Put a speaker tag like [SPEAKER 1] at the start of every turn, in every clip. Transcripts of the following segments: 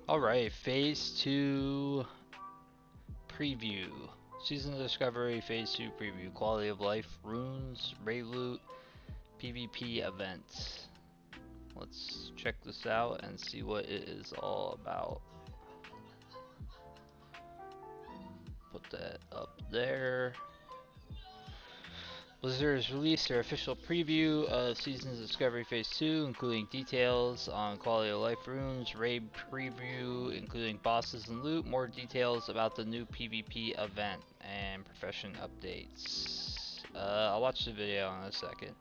[SPEAKER 1] Alright, Phase 2 Preview. Season Discovery Phase 2 Preview. Quality of Life, Runes, Raid Loot, PvP Events. Let's check this out and see what it is all about. Put that up there. Blizzard has released their official preview of Seasons Discovery Phase 2, including details on quality of life runes, raid preview, including bosses and loot, more details about the new PvP event, and profession updates. I'll watch the video in a second.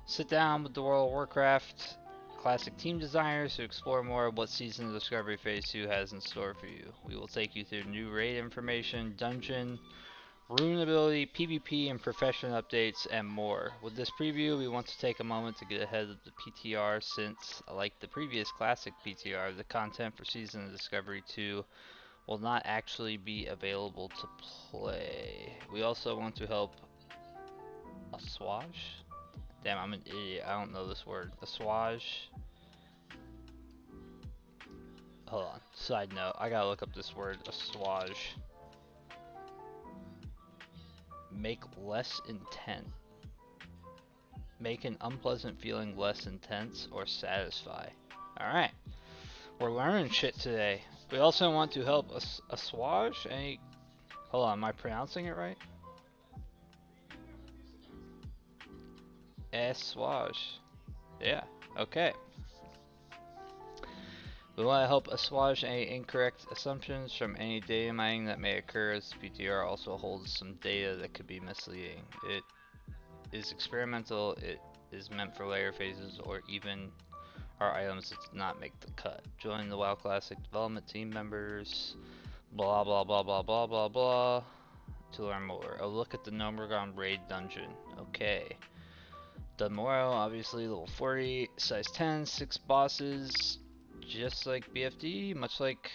[SPEAKER 1] Sit down with the World of Warcraft Classic team designers to explore more of what Season of Discovery Phase 2 has in store for you. We will take you through new raid information, dungeon, rune ability, PvP, and profession updates, and more. With this preview, we want to take a moment to get ahead of the PTR since, like the previous Classic PTR, the content for Season of Discovery 2 will not actually be available to play. We also want to help assuage? Damn, I'm an idiot. I don't know this word. Assuage? Hold on. Side note, I gotta look up this word. Assuage. Make less intent. Make an unpleasant feeling less intense or satisfy. Alright, we're learning shit today. We also want to help assuage any. Hold on, am I pronouncing it right? Assuage. Yeah, okay. We want to help assuage any incorrect assumptions from any data mining that may occur, as the PTR also holds some data that could be misleading. It is experimental, it is meant for layer phases, or even our items that did not make the cut. Join the WoW Classic development team members, blah blah blah blah blah blah blah, to learn more. A look at the Gnomeregan raid dungeon. Okay. Dunmorrow, obviously level 40, size 10, 6 bosses, just like BFD. Much like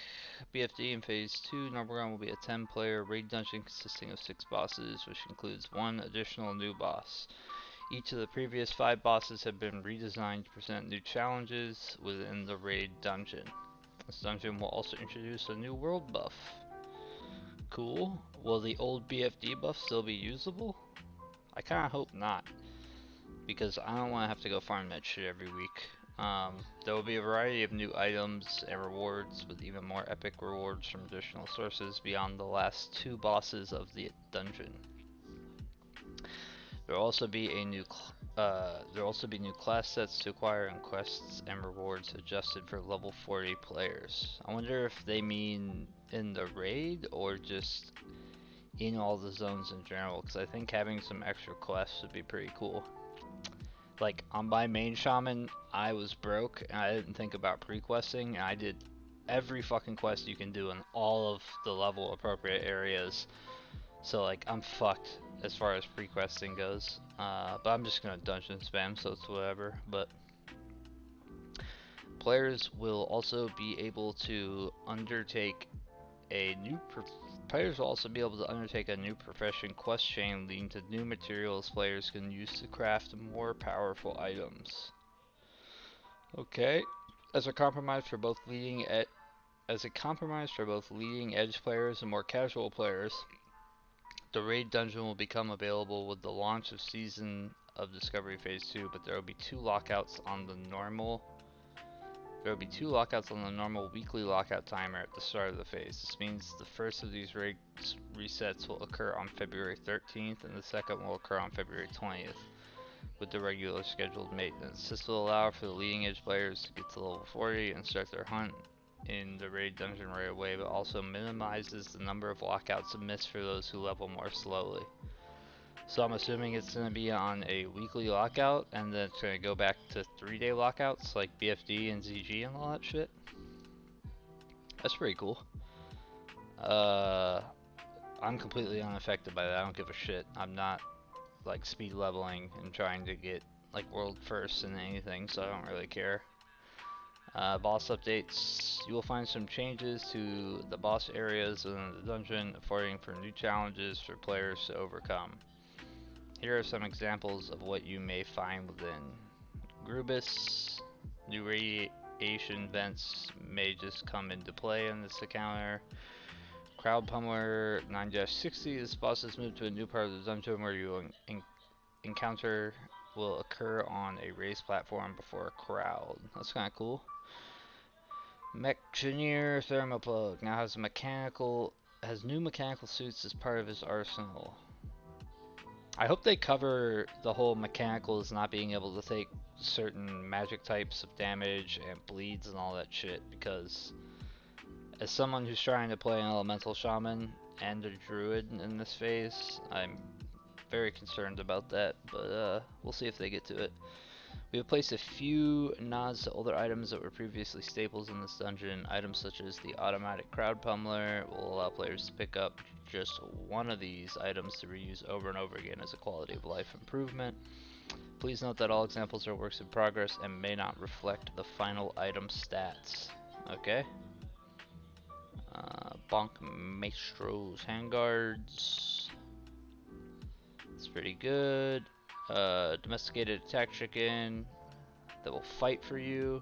[SPEAKER 1] BFD in Phase 2, Gnomeregan will be a 10-player raid dungeon consisting of 6 bosses, which includes 1 additional new boss. Each of the previous 5 bosses have been redesigned to present new challenges within the raid dungeon. This dungeon will also introduce a new world buff. Cool. Will the old BFD buff still be usable? I kinda hope not, because I don't want to have to go farm that shit every week. There will be a variety of new items and rewards, with even more epic rewards from additional sources beyond the last 2 bosses of the dungeon. There will also be new class sets to acquire and quests and rewards adjusted for level 40 players. I wonder if they mean in the raid or just in all the zones in general, because I think having some extra quests would be pretty cool. Like on my main shaman, I was broke and I didn't think about pre-questing, and I did every fucking quest you can do in all of the level appropriate areas. So like I'm fucked as far as pre-questing goes. But I'm just gonna dungeon spam, so it's whatever. But players will also be able to undertake a new profession quest chain leading to new materials players can use to craft more powerful items. Okay. As a compromise for both leading edge players and more casual players, the raid dungeon will become available with the launch of Season of Discovery Phase 2, but there will be two lockouts on the normal weekly lockout timer at the start of the phase. This means the first of these raid resets will occur on February 13th and the second will occur on February 20th with the regular scheduled maintenance. This will allow for the leading edge players to get to level 40 and start their hunt in the raid dungeon right away, but also minimizes the number of lockouts missed for those who level more slowly. So I'm assuming it's going to be on a weekly lockout, and then it's going to go back to 3-day lockouts like BFD and ZG and all that shit. That's pretty cool. I'm completely unaffected by that. I don't give a shit. I'm not like speed leveling and trying to get like world first in anything, so I don't really care. Boss updates. You will find some changes to the boss areas within the dungeon, affording for new challenges for players to overcome. Here are some examples of what you may find within. Grubus, new radiation vents may just come into play in this encounter. Crowd Pummeler 9-60. This boss has moved to a new part of the dungeon where you encounter will occur on a raised platform before a crowd. That's kind of cool. Mechanier Thermoplug now has new mechanical suits as part of his arsenal. I hope they cover the whole mechanicals not being able to take certain magic types of damage and bleeds and all that shit, because as someone who's trying to play an elemental shaman and a druid in this phase, I'm very concerned about that, but we'll see if they get to it. We have placed a few nods to older items that were previously staples in this dungeon. Items such as the automatic crowd pummeler will allow players to pick up just one of these items to reuse over and over again as a quality of life improvement. Please note that all examples are works in progress and may not reflect the final item stats. Okay. Bonk Maestro's handguards. It's pretty good. Domesticated attack chicken that will fight for you.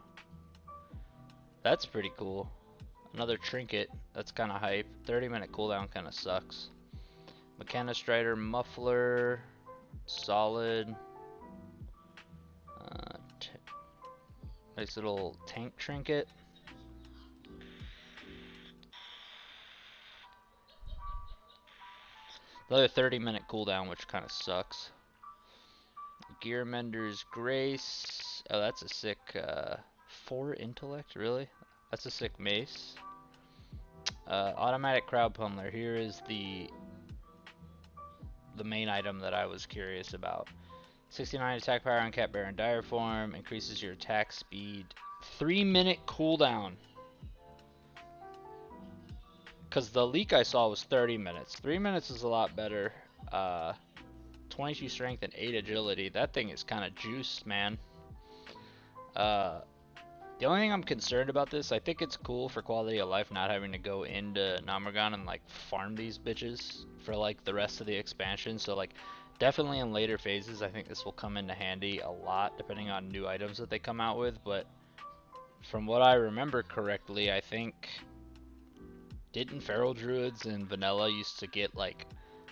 [SPEAKER 1] That's pretty cool. Another trinket. That's kind of hype. 30-minute cooldown kind of sucks. Mechanistrider muffler. Solid. Nice little tank trinket. Another 30-minute cooldown, which kind of sucks. Gearmender's Grace. Oh, that's a sick 4 intellect, really? That's a sick mace. Automatic crowd pummeler. Here is the main item that I was curious about. 69 attack power on Cat Bear in dire form. Increases your attack speed. 3-minute cooldown. Because the leak I saw was 30 minutes. 3 minutes is a lot better. 22 strength and 8 agility. That thing is kind of juiced, man. The only thing I'm concerned about this, I think it's cool for quality of life not having to go into Gnomeregan and like farm these bitches for like the rest of the expansion. So like definitely in later phases I think this will come into handy a lot depending on new items that they come out with. But from what I remember correctly, I think didn't feral druids in vanilla used to get like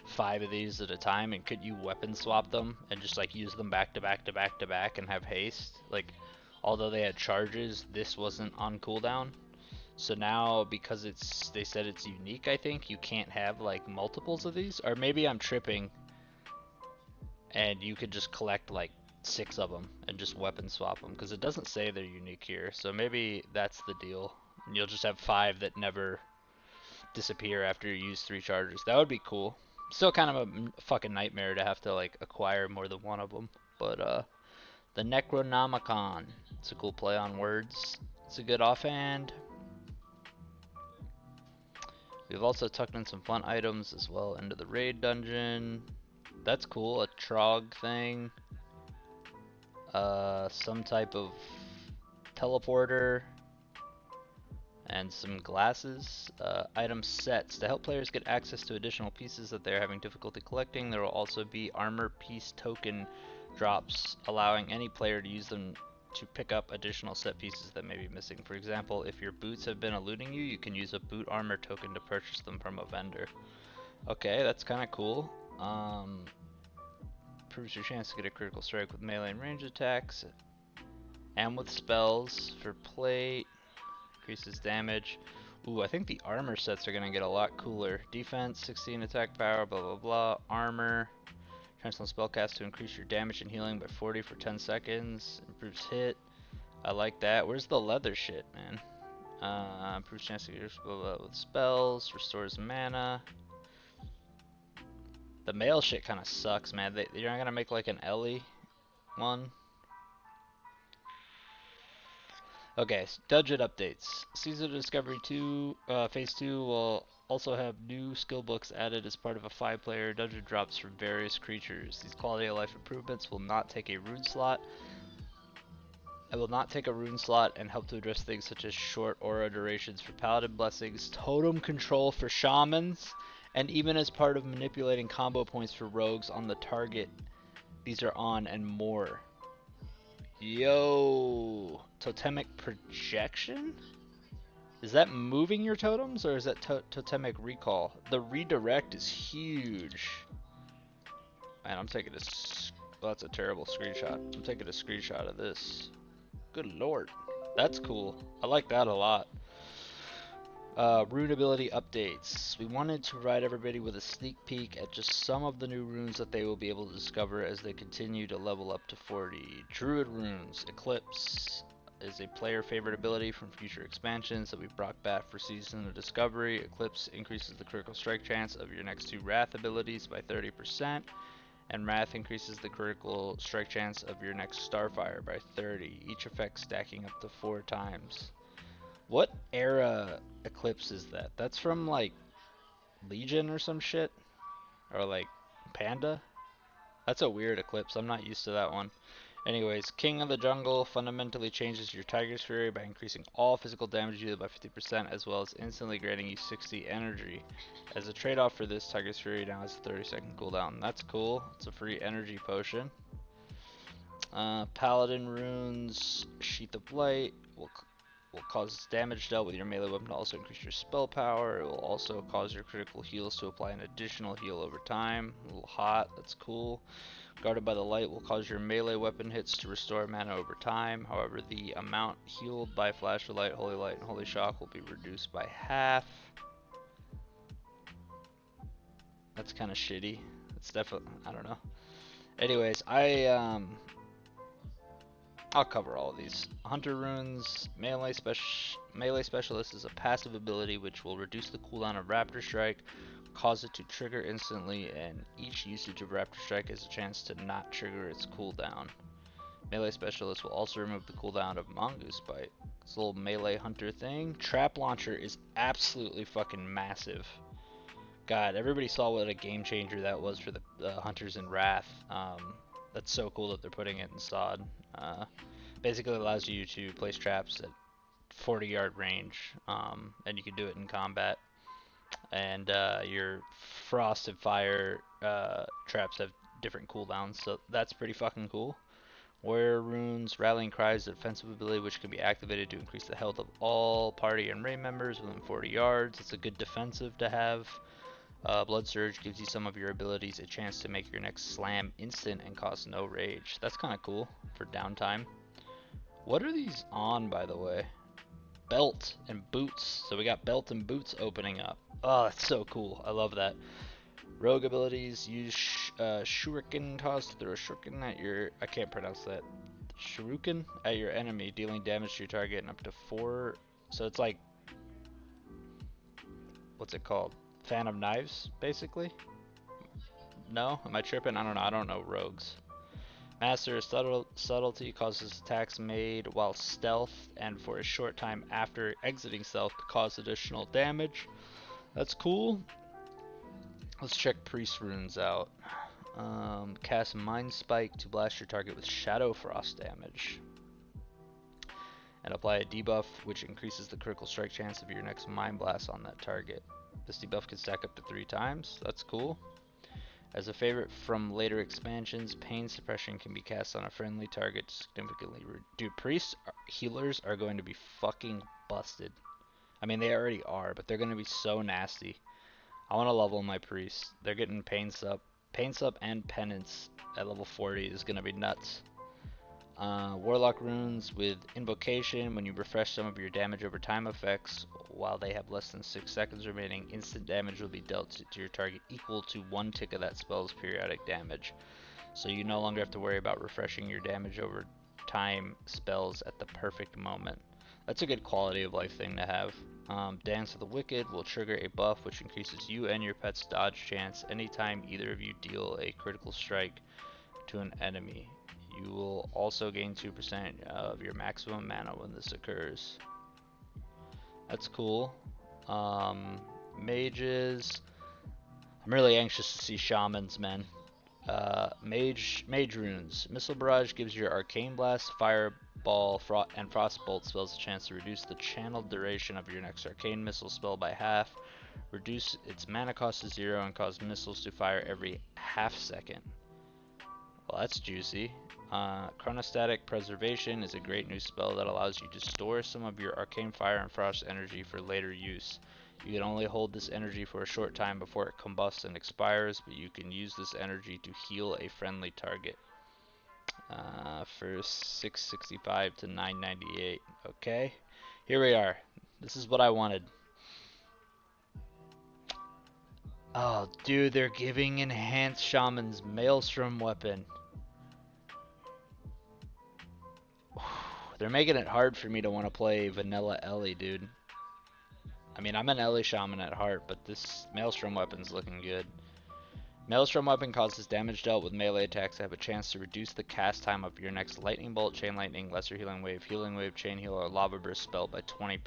[SPEAKER 1] 5 of these at a time, and could you weapon swap them and just like use them back to back to back to back and have haste? Like, although they had charges, this wasn't on cooldown. So now, because they said it's unique, I think you can't have like multiples of these, or maybe I'm tripping and you could just collect like 6 of them and just weapon swap them, because it doesn't say they're unique here. So maybe that's the deal. You'll just have 5 that never disappear after you use 3 charges. That would be cool. Still kind of a fucking nightmare to have to like acquire more than one of them. But the Necronomicon. It's a cool play on words. It's a good offhand. We've also tucked in some fun items as well into the raid dungeon. That's cool. A Trog thing. Some type of teleporter. And some glasses. Item sets. To help players get access to additional pieces that they're having difficulty collecting, there will also be armor piece token drops, allowing any player to use them to pick up additional set pieces that may be missing. For example, if your boots have been eluding you, you can use a boot armor token to purchase them from a vendor. Okay, that's kind of cool. Improves your chance to get a critical strike with melee and range attacks, and with spells for plate. Increases damage. Ooh, I think the armor sets are gonna get a lot cooler. Defense, 16 attack power, blah blah blah. Armor. Transform spellcast to increase your damage and healing by 40 for 10 seconds. Improves hit. I like that. Where's the leather shit, man? Improves chance to get with spells. Restores mana. The mail shit kind of sucks, man. You're not gonna make like an Ellie one. Okay, dungeon updates. Season of Discovery 2, Phase 2 will also have new skill books added as part of a 5-player dungeon drops for various creatures. These quality of life improvements will not take a rune slot. It will not take a rune slot and help to address things such as short aura durations for paladin blessings, totem control for shamans, and even as part of manipulating combo points for rogues on the target these are on, and more. Yo, totemic projection? Is that moving your totems or is that totemic recall? The redirect is huge. Man, I'm taking well, that's a terrible screenshot. I'm taking a screenshot of this. Good lord. That's cool. I like that a lot. Rune ability updates. We wanted to provide everybody with a sneak peek at just some of the new runes that they will be able to discover as they continue to level up to 40. Druid runes. Eclipse is a player favorite ability from future expansions that we brought back for Season of Discovery. Eclipse increases the critical strike chance of your next two Wrath abilities by 30%, and Wrath increases the critical strike chance of your next Starfire by 30, each effect stacking up to 4 times. What era Eclipse is that? That's from like Legion or some shit? Or like Panda? That's a weird Eclipse. I'm not used to that one. Anyways, King of the Jungle fundamentally changes your Tiger's Fury by increasing all physical damage dealt by 50%, as well as instantly granting you 60 energy. As a trade-off for this, Tiger's Fury now has a 30-second cooldown. That's cool. It's a free energy potion. Paladin runes, Sheath of Light will cause damage dealt with your melee weapon to also increase your spell power. It will also cause your critical heals to apply an additional heal over time. A little hot, that's cool. Guarded by the Light will cause your melee weapon hits to restore mana over time. However, the amount healed by Flash of Light, Holy Light, and Holy Shock will be reduced by half. That's kind of shitty. It's definitely, I don't know. Anyways, I'll cover all of these. Hunter runes, melee specialist is a passive ability which will reduce the cooldown of Raptor Strike, cause it to trigger instantly, and each usage of Raptor Strike has a chance to not trigger its cooldown. Melee specialist will also remove the cooldown of Mongoose Bite. This little melee hunter thing. Trap launcher is absolutely fucking massive. God, everybody saw what a game changer that was for the hunters in Wrath. That's so cool that they're putting it in Sod. Basically allows you to place traps at 40-yard range, and you can do it in combat. And your frost and fire traps have different cooldowns, so that's pretty fucking cool. Warrior runes, rallying cry is a defensive ability which can be activated to increase the health of all party and raid members within 40 yards. It's a good defensive to have. Blood Surge gives you some of your abilities a chance to make your next slam instant and cost no rage. That's kind of cool for downtime. What are these on, by the way? Belt and boots. So we got belt and boots opening up. Oh, that's so cool. I love that. Rogue abilities. Use Shuriken toss to throw a Shuriken at your... I can't pronounce that. Shuriken at your enemy, dealing damage to your target and up to 4... So it's like... What's it called? Fan of Knives, basically? No? Am I tripping? I don't know. I don't know rogues. Master of Subtlety causes attacks made while stealth and for a short time after exiting stealth to cause additional damage. That's cool. Let's check Priest runes out. Cast Mind Spike to blast your target with Shadow Frost damage. And apply a debuff which increases the critical strike chance of your next Mind Blast on that target. This debuff can stack up to 3 times. That's cool. As a favorite from later expansions, Pain Suppression can be cast on a friendly target to significantly Dude, Priests healers are going to be fucking busted. I mean, they already are, but they're going to be so nasty. I want to level my Priests. They're getting Pain Sup. Pain Sup and Penance at level 40 is going to be nuts. Warlock runes with Invocation. When you refresh some of your damage over time effects, while they have less than 6 seconds remaining, instant damage will be dealt to your target equal to 1 tick of that spell's periodic damage. So you no longer have to worry about refreshing your damage over time spells at the perfect moment. That's a good quality of life thing to have. Dance of the Wicked will trigger a buff which increases you and your pet's dodge chance anytime either of you deal a critical strike to an enemy. You will also gain 2% of your maximum mana when this occurs. That's cool. Mages. I'm really anxious to see shamans, man. Mage runes. Missile Barrage gives your Arcane Blast, Fireball, and Frostbolt spells a chance to reduce the channeled duration of your next Arcane Missile spell by half, reduce its mana cost to 0, and cause missiles to fire every half second. Well, that's juicy. Chronostatic Preservation is a great new spell that allows you to store some of your Arcane Fire and Frost energy for later use. You can only hold this energy for a short time before it combusts and expires, but you can use this energy to heal a friendly target. For 665 to 998. Okay, here we are. This is what I wanted. Oh, dude, they're giving Enhanced Shaman's Maelstrom weapon. They're making it hard for me to want to play vanilla Ellie, dude. I mean, I'm an Ellie Shaman at heart, but this Maelstrom weapon's looking good. Maelstrom weapon causes damage dealt with melee attacks that have a chance to reduce the cast time of your next Lightning Bolt, Chain Lightning, Lesser Healing Wave, Chain Heal, or Lava Burst spell by 20%.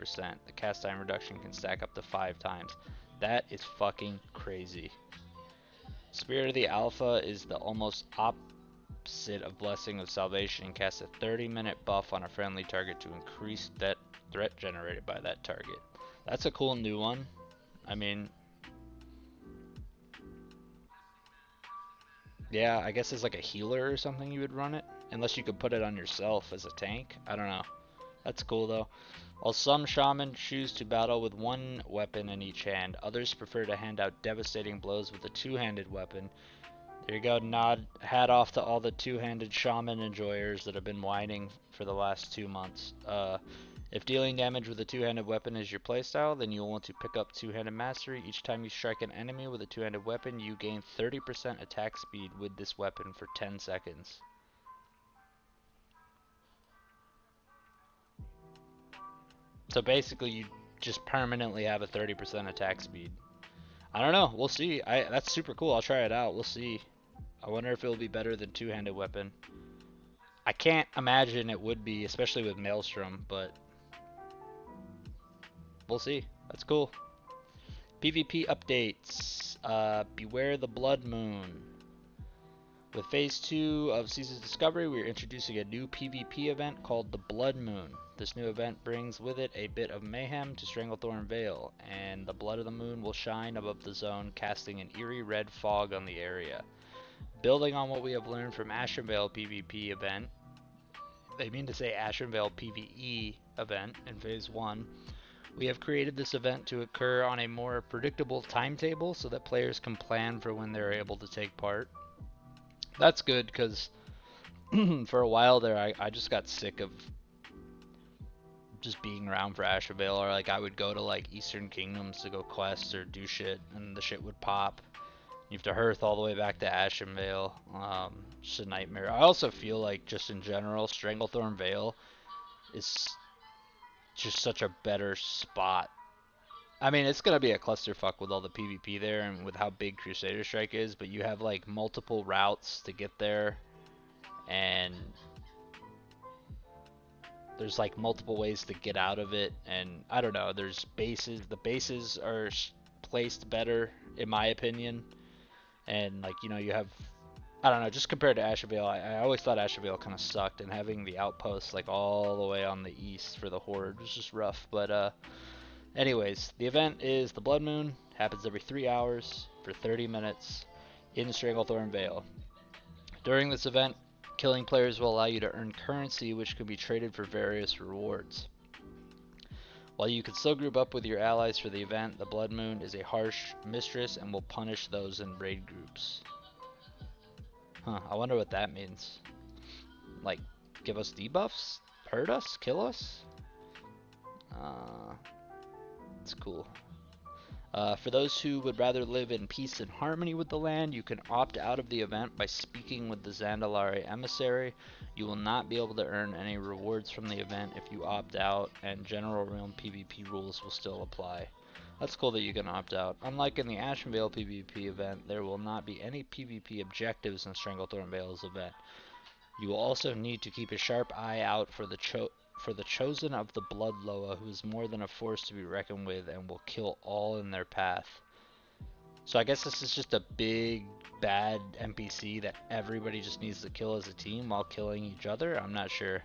[SPEAKER 1] The cast time reduction can stack up to 5 times. That is fucking crazy. Spirit of the Alpha is the almost opposite of Blessing of Salvation and casts a 30-minute buff on a friendly target to increase that threat generated by that target. That's a cool new one. I mean, yeah, I guess as like a healer or something you would run it. Unless you could put it on yourself as a tank. I don't know. That's cool though. While some shamans choose to battle with one weapon in each hand, others prefer to hand out devastating blows with a two-handed weapon. There you go, nod hat off to all the two-handed shaman enjoyers that have been whining for the last 2 months. If dealing damage with a two-handed weapon is your playstyle, then you'll want to pick up Two-Handed Mastery. Each time you strike an enemy with a two-handed weapon, you gain 30% attack speed with this weapon for 10 seconds. So basically, you just permanently have a 30% attack speed. I don't know. We'll see. That's super cool. I'll try it out. We'll see. I wonder if it'll be better than two-handed weapon. I can't imagine it would be, especially with Maelstrom, but we'll see. That's cool. PvP updates. Beware the Blood Moon. With Phase 2 of Season's Discovery, we are introducing a new PvP event called the Blood Moon. This new event brings with it a bit of mayhem to Stranglethorn Vale, and the blood of the moon will shine above the zone, casting an eerie red fog on the area. Building on what we have learned from Ashenvale PvP event, they mean to say Ashenvale PvE event in Phase 1, we have created this event to occur on a more predictable timetable so that players can plan for when they're able to take part. That's good, because for a while there, I just got sick of just being around for Ashenvale, or like I would go to like Eastern Kingdoms to go quest or do shit, and the shit would pop. You have to hearth all the way back to Ashenvale. Just a nightmare. I also feel like, just in general, Stranglethorn Vale is just such a better spot. I mean, it's gonna be a clusterfuck with all the PvP there and with how big Crusader Strike is, but you have like multiple routes to get there, and there's like multiple ways to get out of it, and I don't know, there's bases. The bases are placed better, in my opinion, and like, you know, you have, I don't know, just compared to Ashenvale, I always thought Ashenvale kind of sucked, and having the outposts like all the way on the east for the Horde was just rough. But anyways, the event is the Blood Moon, happens every 3 hours for 30 minutes in Stranglethorn Vale. During this event, killing players will allow you to earn currency, which can be traded for various rewards. While you can still group up with your allies for the event, the Blood Moon is a harsh mistress and will punish those in raid groups. Huh, I wonder what that means. Like, give us debuffs? Hurt us? Kill us? It's cool. For those who would rather live in peace and harmony with the land, you can opt out of the event by speaking with the Zandalari Emissary. You will not be able to earn any rewards from the event if you opt out, and General Realm PvP rules will still apply. That's cool that you can opt out. Unlike in the Ashenvale PvP event, there will not be any PvP objectives in Stranglethorn Vale's event. You will also need to keep a sharp eye out for the Chosen of the Blood Loa, who is more than a force to be reckoned with and will kill all in their path. So I guess this is just a big bad NPC that everybody just needs to kill as a team while killing each other? I'm not sure.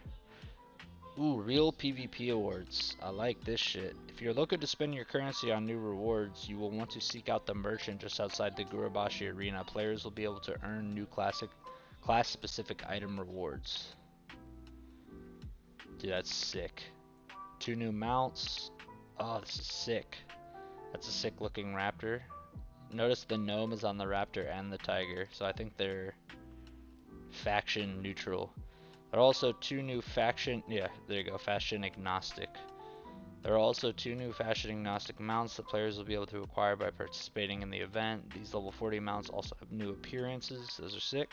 [SPEAKER 1] Ooh, real PvP awards. I like this shit. If you're looking to spend your currency on new rewards, you will want to seek out the merchant just outside the Gurubashi arena. Players will be able to earn new classic Class specific item rewards. Dude, that's sick. 2 new mounts. Oh, this is sick. That's a sick looking raptor. Notice the gnome is on the raptor and the tiger, so I think they're faction neutral. There are also 2 new faction, yeah, there you go, faction agnostic. There are also 2 new faction agnostic mounts that players will be able to acquire by participating in the event. These level 40 mounts also have new appearances, those are sick.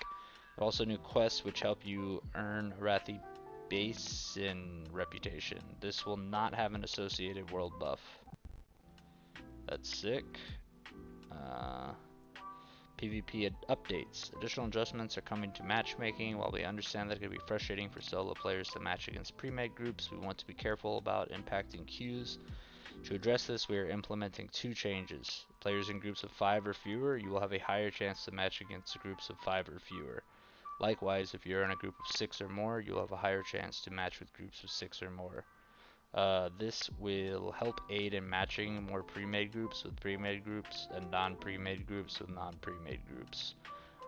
[SPEAKER 1] There are also new quests which help you earn Arathi Basin reputation. This will not have an associated world buff. That's sick. PvP updates. Additional adjustments are coming to matchmaking. While we understand that it can be frustrating for solo players to match against pre-made groups, we want to be careful about impacting queues. To address this, we are implementing 2 changes. Players in groups of 5 or fewer, you will have a higher chance to match against groups of 5 or fewer. Likewise, if you're in a group of 6 or more, you'll have a higher chance to match with groups of 6 or more. This will help aid in matching more pre-made groups with pre-made groups and non-pre-made groups with non-pre-made groups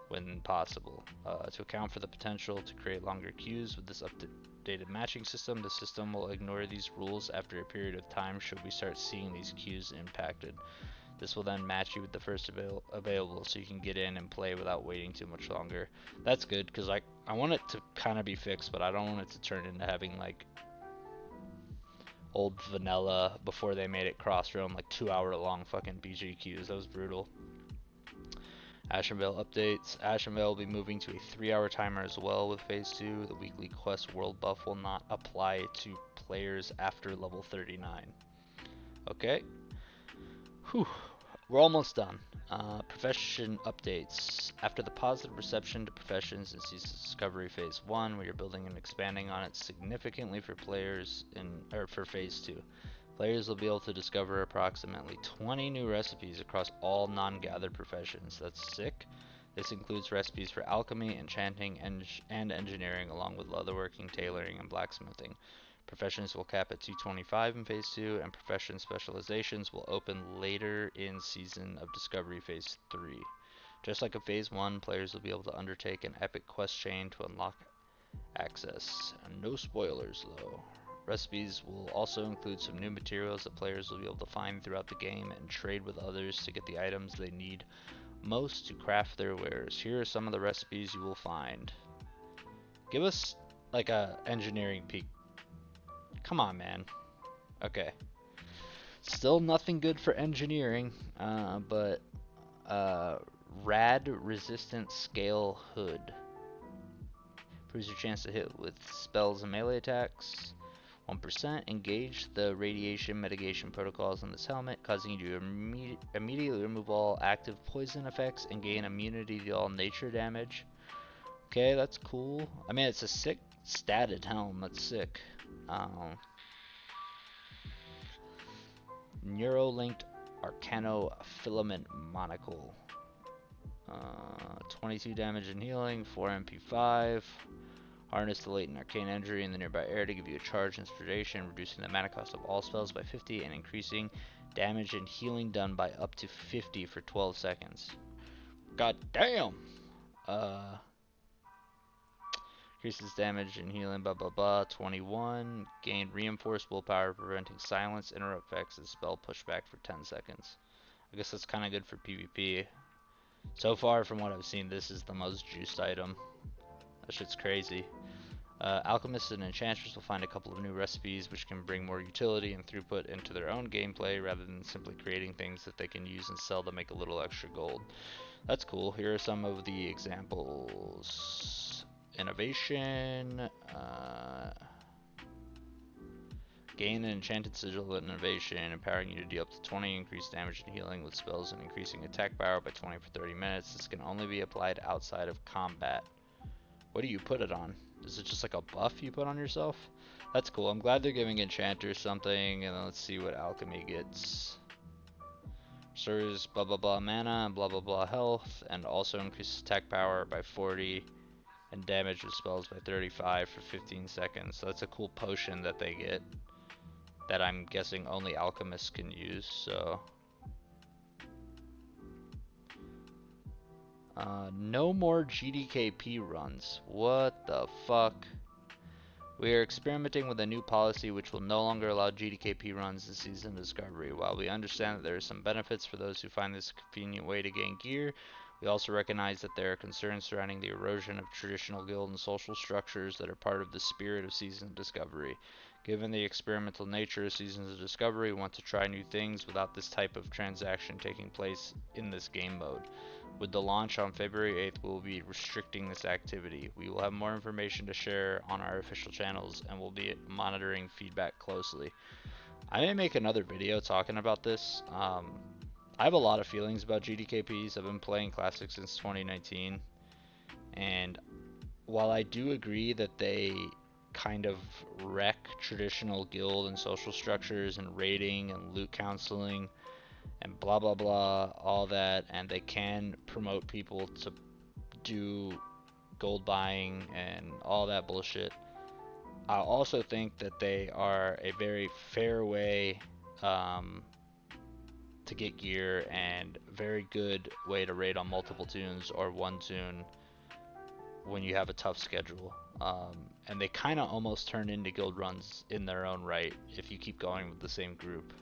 [SPEAKER 1] when possible. To account for the potential to create longer queues with this updated matching system, the system will ignore these rules after a period of time should we start seeing these queues impacted. This will then match you with the first available so you can get in and play without waiting too much longer. That's good because I want it to kind of be fixed, but I don't want it to turn into having like old vanilla before they made it cross-realm, like 2-hour long fucking BG queues. That was brutal. Ashenvale updates. Ashenvale will be moving to a 3-hour timer as well with Phase 2. The weekly quest world buff will not apply to players after level 39. Okay. Whew. We're almost done. Profession updates. After the positive reception to professions in Season Discovery Phase 1, we are building and expanding on it significantly for players for Phase 2. Players will be able to discover approximately 20 new recipes across all non-gathered professions. That's sick. This includes recipes for alchemy, enchanting, and engineering, along with leatherworking, tailoring, and blacksmithing. Professions will cap at 225 in Phase 2, and profession specializations will open later in Season of Discovery Phase 3. Just like in Phase 1, players will be able to undertake an epic quest chain to unlock access. No spoilers, though. Recipes will also include some new materials that players will be able to find throughout the game and trade with others to get the items they need most to craft their wares. Here are some of the recipes you will find. Give us like a engineering peek. Come on, man. Okay. Still nothing good for engineering, but rad resistant scale hood. Improves your chance to hit with spells and melee attacks. 1%. Engage the radiation mitigation protocols on this helmet, causing you to immediately remove all active poison effects and gain immunity to all nature damage. Okay, that's cool. I mean, it's a sick statted helm. That's sick. Neurolinked Arcano Filament Monocle. 22 damage and healing, 4 MP5. Harness the latent arcane energy in the nearby air to give you a charge and inspiration, reducing the mana cost of all spells by 50 and increasing damage and healing done by up to 50 for 12 seconds. God damn! Increases damage and healing, blah blah blah. 21. Gain reinforced willpower, preventing silence, interrupt effects, and spell pushback for 10 seconds. I guess that's kind of good for PvP. So far, from what I've seen, this is the most juiced item. That shit's crazy. Alchemists and enchanters will find a couple of new recipes which can bring more utility and throughput into their own gameplay rather than simply creating things that they can use and sell to make a little extra gold. That's cool. Here are some of the examples. Innovation. Gain an enchanted sigil of innovation, empowering you to deal up to 20 increased damage and healing with spells and increasing attack power by 20 for 30 minutes. This can only be applied outside of combat. What do you put it on? Is it just like a buff you put on yourself? That's cool. I'm glad they're giving enchanters something, and then let's see what alchemy gets. Restores blah blah blah mana and blah blah blah health, and also increases attack power by 40 and damage with spells by 35 for 15 seconds. So that's a cool potion that they get that I'm guessing only alchemists can use. So No more GDKP runs. What the fuck? We are experimenting with a new policy which will no longer allow GDKP runs this season of Discovery. While we understand that there are some benefits for those who find this a convenient way to gain gear, we also recognize that there are concerns surrounding the erosion of traditional guild and social structures that are part of the spirit of Seasons of Discovery. Given the experimental nature of Seasons of Discovery, we want to try new things without this type of transaction taking place in this game mode. With the launch on February 8th, we will be restricting this activity. We will have more information to share on our official channels and will be monitoring feedback closely. I may make another video talking about this. I have a lot of feelings about GDKPs. I've been playing Classic since 2019, and while I do agree that they kind of wreck traditional guild and social structures and raiding and loot counseling and blah blah blah, all that, and they can promote people to do gold buying and all that bullshit, I also think that they are a very fair way to get gear and very good way to raid on multiple tunes or one tune when you have a tough schedule. And they kind of almost turn into guild runs in their own right if you keep going with the same group.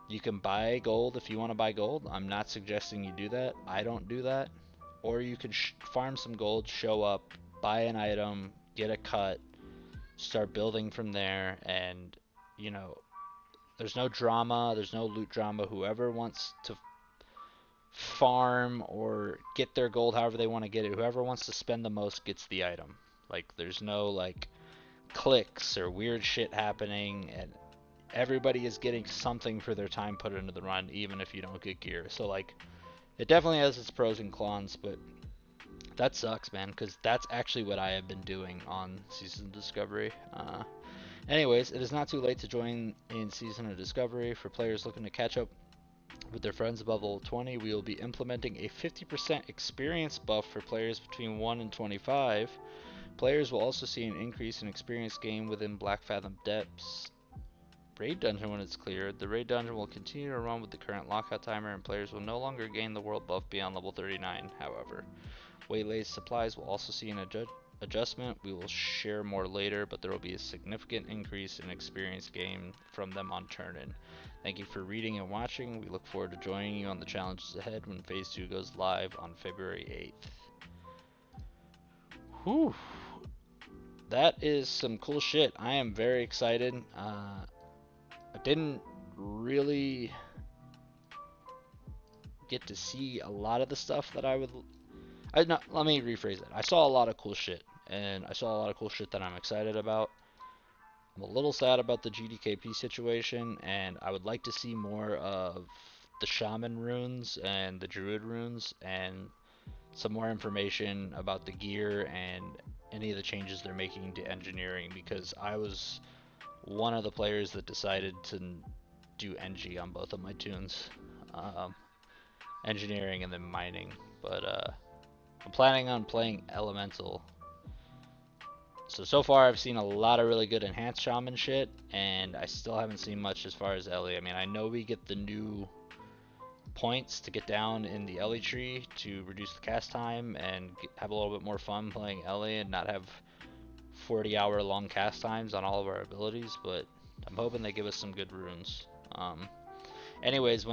[SPEAKER 1] You can buy gold if you want to buy gold. I'm not suggesting you do that. I don't do that. Or you can farm some gold, show up, buy an item, get a cut, start building from there, and you know, there's no drama, there's no loot drama. Whoever wants to farm or get their gold however they want to get it, whoever wants to spend the most gets the item. Like, there's no like clicks or weird shit happening, and everybody is getting something for their time put into the run, even if you don't get gear. So like, it definitely has its pros and cons, but that sucks, man, because that's actually what I have been doing on Season of Discovery. Anyways, it is not too late to join in Season of Discovery. For players looking to catch up with their friends above level 20, we will be implementing a 50% experience buff for players between 1 and 25. Players will also see an increase in experience gain within Black Fathom Depths raid dungeon when it's cleared. The raid dungeon will continue to run with the current lockout timer, and players will no longer gain the world buff beyond level 39, however. Waylaid supplies will also see an adjustment. We will share more later, but there will be a significant increase in experience gain from them on turn-in. Thank you for reading and watching. We look forward to joining you on the challenges ahead when Phase 2 goes live on February 8th. Whew. That is some cool shit. I am very excited. I didn't really get to see a lot of the stuff that let me rephrase it. I saw a lot of cool shit, and I saw a lot of cool shit that I'm excited about. I'm a little sad about the GDKP situation, and I would like to see more of the Shaman runes and the Druid runes, and some more information about the gear and any of the changes they're making to engineering, because I was one of the players that decided to do NG on both of my tunes, engineering and then mining, but I'm planning on playing Elemental. So far I've seen a lot of really good enhanced shaman shit, and I still haven't seen much as far as Ellie. I mean, I know we get the new points to get down in the Ellie tree to reduce the cast time and have a little bit more fun playing Ellie and not have 40-hour long cast times on all of our abilities, but I'm hoping they give us some good runes. Anyways,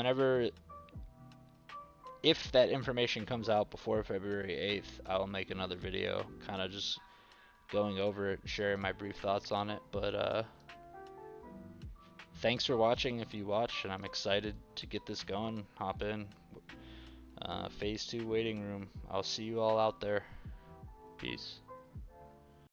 [SPEAKER 1] if that information comes out before February 8th, I'll make another video kind of just going over it, sharing my brief thoughts on it. But thanks for watching if you watched, and I'm excited to get this going. Hop in. Phase 2 waiting room. I'll see you all out there. Peace.